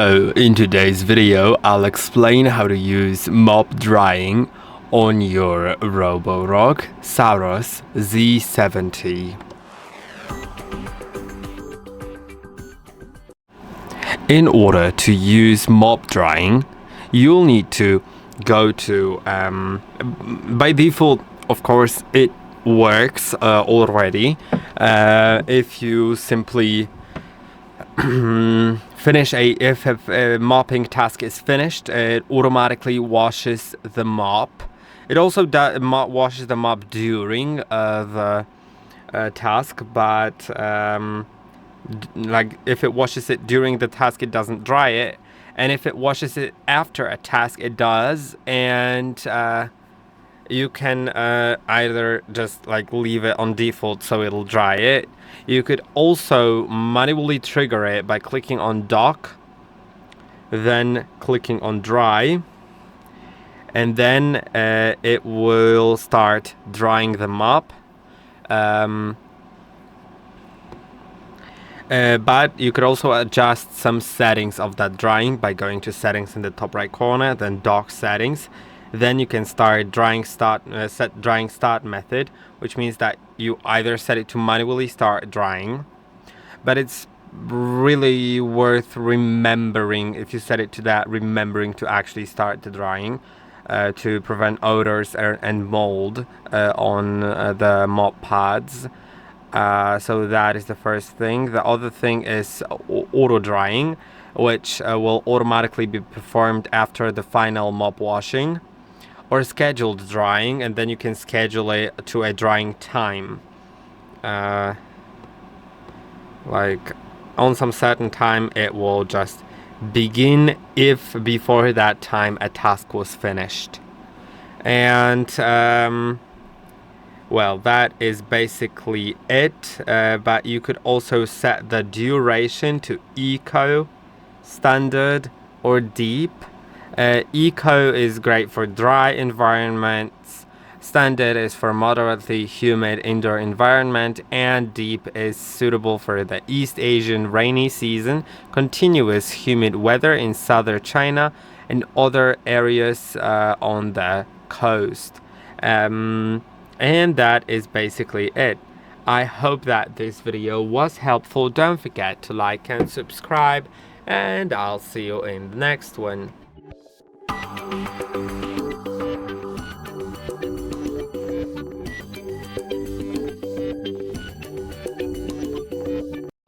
In today's video, I'll explain how to use mop drying on your ROBOROCK Saros Z70. In order to use mop drying, you'll need to go to, by default, of course, it works already. If you simply if a mopping task is finished, it automatically washes the mop. It also washes the mop during the task, but like if it washes it during the task, it doesn't dry it, and if it washes it after a task, it does. And you can either just like leave it on default so it'll dry it. You could also manually trigger it by clicking on dock, then clicking on dry, and then it will start drying the mop. But you could also adjust some settings of that drying by going to settings in the top right corner, then dock settings. Then you can start set drying start method, which means that you either set it to manually start drying, but it's really worth remembering, if you set it to that, remembering to actually start the drying to prevent odors and mold on the mop pads. So that is the first thing. The other thing is auto drying, which will automatically be performed after the final mop washing, or scheduled drying, and then you can schedule it to a drying time, like on some certain time it will just begin if before that time a task was finished. And well, that is basically it, but you could also set the duration to eco, standard, or deep. Eco is great for dry environments, standard is for moderately humid indoor environment, and deep is suitable for the East Asian rainy season, continuous humid weather in southern China and other areas on the coast. And that is basically it. I hope that this video was helpful. Don't forget to like and subscribe, and I'll see you in the next one.